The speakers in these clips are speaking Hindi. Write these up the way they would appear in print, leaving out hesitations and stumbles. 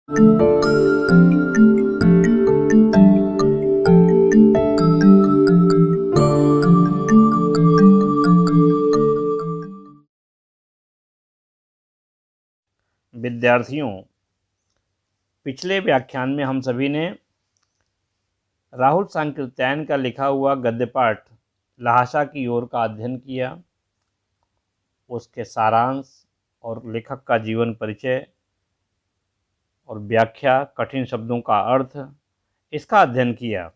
विद्यार्थियों, पिछले व्याख्यान में हम सभी ने राहुल सांकृत्यायन का लिखा हुआ गद्य पाठ लहासा की ओर का अध्ययन किया। उसके सारांश और लेखक का जीवन परिचय और व्याख्या, कठिन शब्दों का अर्थ, इसका अध्ययन किया।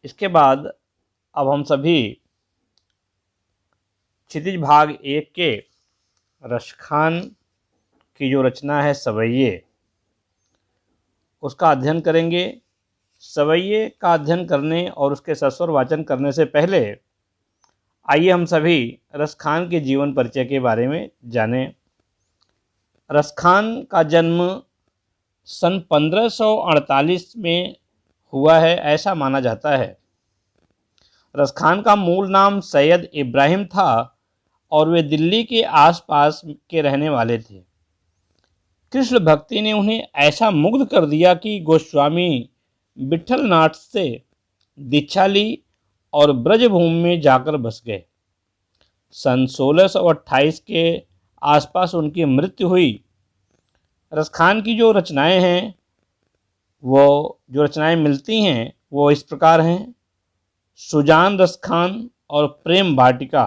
इसके बाद अब हम सभी क्षितिज भाग 1 के रसखान की जो रचना है सवैये, उसका अध्ययन करेंगे। सवैये का अध्ययन करने और उसके सस्वर वाचन करने से पहले आइए हम सभी रसखान के जीवन परिचय के बारे में जानें। रसखान का जन्म सन 1548 में हुआ है, ऐसा माना जाता है। रसखान का मूल नाम सैयद इब्राहिम था और वे दिल्ली के आसपास के रहने वाले थे। कृष्ण भक्ति ने उन्हें ऐसा मुग्ध कर दिया कि गोस्वामी विठलनाथ से दीक्षा ली और ब्रजभूमि में जाकर बस गए। सन 1628 के आसपास उनकी मृत्यु हुई। रसखान की जो रचनाएं हैं, वो जो रचनाएं मिलती हैं वो इस प्रकार हैं। सुजान रसखान और प्रेम वाटिका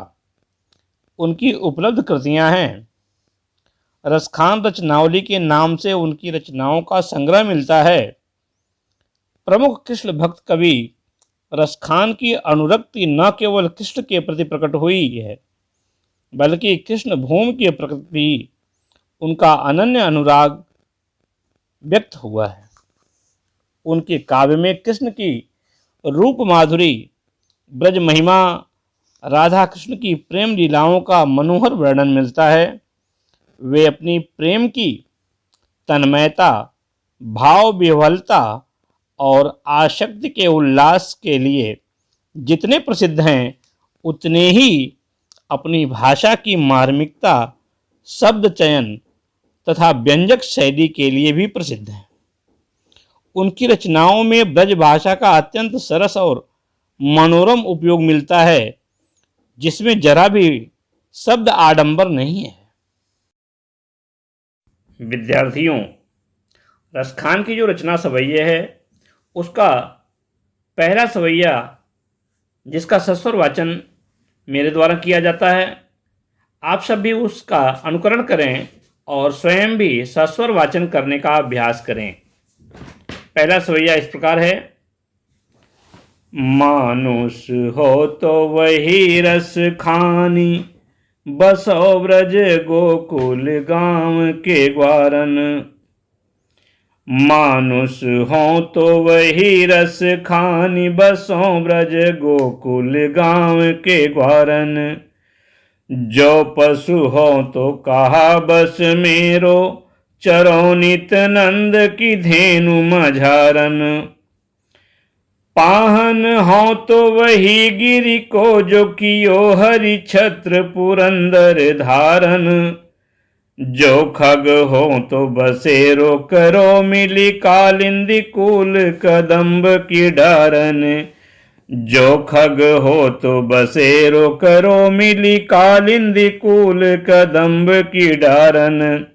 उनकी उपलब्ध कृतियां हैं। रसखान रचनावली के नाम से उनकी रचनाओं का संग्रह मिलता है। प्रमुख कृष्ण भक्त कवि रसखान की अनुरक्ति न केवल कृष्ण के प्रति प्रकट हुई है, बल्कि कृष्ण भूमि के प्रति भी उनका अनन्य अनुराग व्यक्त हुआ है। उनके काव्य में कृष्ण की रूप माधुरी, ब्रज महिमा, राधा कृष्ण की प्रेम लीलाओं का मनोहर वर्णन मिलता है। वे अपनी प्रेम की तन्मयता, भाव विह्वलता और आसक्ति के उल्लास के लिए जितने प्रसिद्ध हैं, उतने ही अपनी भाषा की मार्मिकता, शब्द चयन तथा व्यंजक शैली के लिए भी प्रसिद्ध हैं। उनकी रचनाओं में ब्रज भाषा का अत्यंत सरस और मनोरम उपयोग मिलता है, जिसमें जरा भी शब्द आडंबर नहीं है। विद्यार्थियों, रसखान की जो रचना सवैये है, उसका पहला सवैया जिसका सस्वर वाचन मेरे द्वारा किया जाता है, आप सब भी उसका अनुकरण करें और स्वयं भी सस्वर वाचन करने का अभ्यास करें। पहला सवैया इस प्रकार है। मानुष हो तो वही रस खानी, बसो ब्रज गोकुल गांव के ग्वारन। मानुष हो तो वही रस खानी, बसो ब्रज गोकुल गांव के ग्वारन। जो पशु हो तो कहा बस मेरो, चरो नित नंद की धेनु मझारन। पाहन हो तो वही गिरि को, जो कियो हरि छत्र पुरंदर धारन। जो खग हो तो बसेरो, करो मिली कालिंदी कूल कदम्ब की डारन। जो खग हो तो बसेरो, करो मिली कालिंदी कूल कदम्ब की डारन।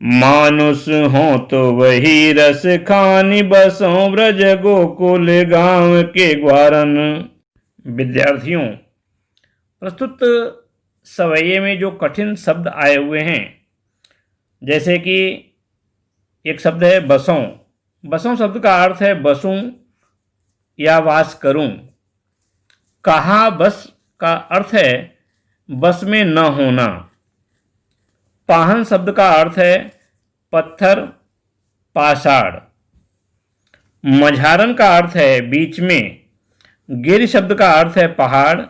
मानुष हो तो वही रस खानी, बसों ब्रज गोकुल गांव के ग्वारन। विद्यार्थियों, प्रस्तुत सवैये में जो कठिन शब्द आए हुए हैं, जैसे कि एक शब्द है बसों। बसों शब्द का अर्थ है बसूं या वास करूं। कहा बस का अर्थ है बस में न होना। पाहन शब्द का अर्थ है पत्थर, पाषाण। मझारन का अर्थ है बीच में। गिरि शब्द का अर्थ है पहाड़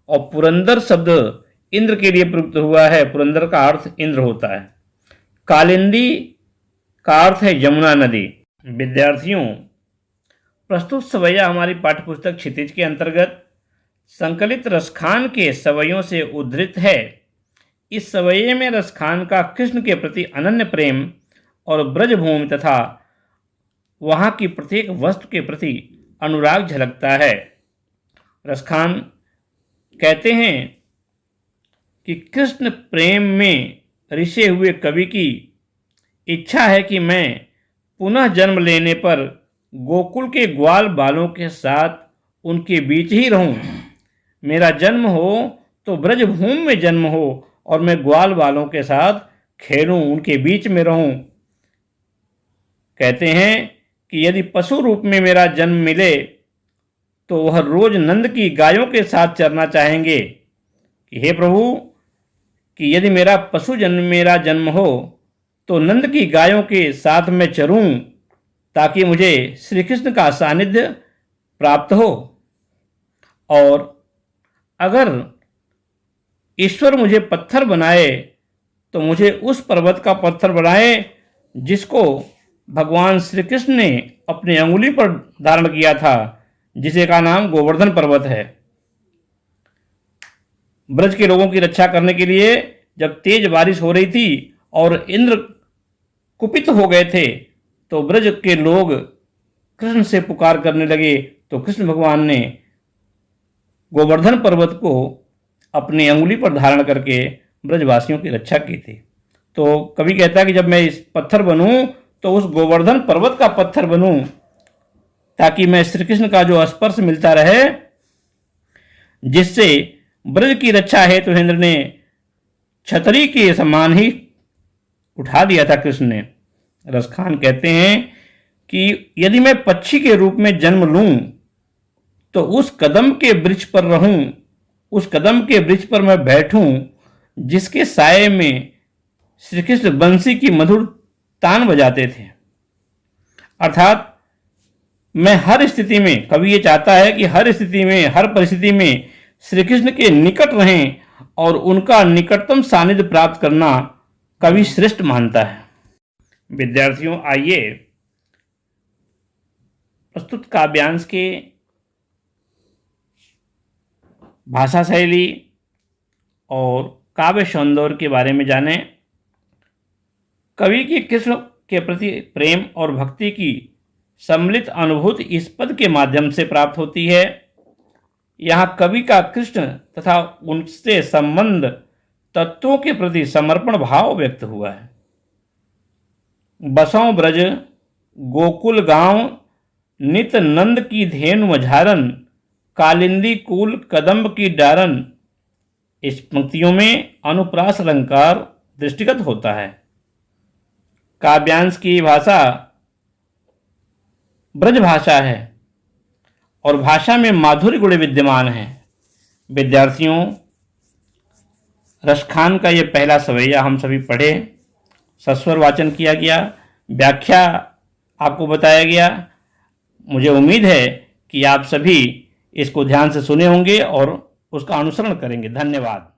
और पुरंदर शब्द इंद्र के लिए प्रयुक्त हुआ है। पुरंदर का अर्थ इंद्र होता है। कालिंदी का अर्थ है यमुना नदी। विद्यार्थियों, प्रस्तुत सवैया हमारी पाठ्यपुस्तक क्षितिज के अंतर्गत संकलित रसखान के सवैयों से उद्धृत है। इस सवैये में रसखान का कृष्ण के प्रति अनन्य प्रेम और ब्रजभूमि तथा वहाँ की प्रत्येक वस्तु के प्रति अनुराग झलकता है। रसखान कहते हैं कि कृष्ण प्रेम में रिसे हुए कवि की इच्छा है कि मैं पुनः जन्म लेने पर गोकुल के ग्वाल बालों के साथ उनके बीच ही रहूं। मेरा जन्म हो तो ब्रजभूमि में जन्म हो और मैं ग्वाल बालों के साथ खेलूं, उनके बीच में रहूं। कहते हैं कि यदि पशु रूप में मेरा जन्म मिले तो वह रोज नंद की गायों के साथ चरना चाहेंगे कि हे प्रभु, कि यदि मेरा जन्म हो तो नंद की गायों के साथ मैं चरूं ताकि मुझे श्री कृष्ण का सानिध्य प्राप्त हो। और अगर ईश्वर मुझे पत्थर बनाए तो मुझे उस पर्वत का पत्थर बनाए जिसको भगवान श्री कृष्ण ने अपनी अंगुली पर धारण किया था, जिसे का नाम गोवर्धन पर्वत है। ब्रज के लोगों की रक्षा करने के लिए जब तेज बारिश हो रही थी और इंद्र कुपित हो गए थे तो ब्रज के लोग कृष्ण से पुकार करने लगे, तो कृष्ण भगवान ने गोवर्धन पर्वत को अपनी अंगुली पर धारण करके ब्रजवासियों की रक्षा की थी। तो कवि कहता है कि जब मैं इस पत्थर बनूं तो उस गोवर्धन पर्वत का पत्थर बनूं ताकि मैं श्री कृष्ण का जो स्पर्श मिलता रहे, जिससे ब्रज की रक्षा हेतु तो इंद्र ने छतरी के समान ही उठा दिया था कृष्ण ने। रसखान कहते हैं कि यदि मैं पक्षी के रूप में जन्म लूं तो उस कदम के वृक्ष पर रहूं, उस कदम के वृक्ष पर मैं बैठूं जिसके साये में श्री कृष्ण बंसी की मधुर तान बजाते थे। अर्थात मैं हर स्थिति में, कवि ये चाहता है कि हर स्थिति में, हर परिस्थिति में श्री कृष्ण के निकट रहें और उनका निकटतम सानिध्य प्राप्त करना कवि श्रेष्ठ मानता है। विद्यार्थियों, आइए प्रस्तुत काव्यांश के भाषा शैली और काव्य सौंदर्य के बारे में जानें। कवि की कृष्ण के प्रति प्रेम और भक्ति की सम्मिलित अनुभूति इस पद के माध्यम से प्राप्त होती है। यहाँ कवि का कृष्ण तथा उनसे संबंध तत्वों के प्रति समर्पण भाव व्यक्त हुआ है। बसों ब्रज गोकुल गांव नित नंद की धेनु मझारन कालिंदी कूल कदम्ब की डारन। इस पंक्तियों में अनुप्रास अलंकार दृष्टिगत होता है। काव्यांश की भाषा ब्रज भाषा है और भाषा में माधुर्य गुण विद्यमान है। विद्यार्थियों, रसखान का ये पहला सवैया हम सभी पढ़े, सस्वर वाचन किया गया, व्याख्या आपको बताया गया। मुझे उम्मीद है कि आप सभी इसको ध्यान से सुने होंगे और उसका अनुसरण करेंगे। धन्यवाद।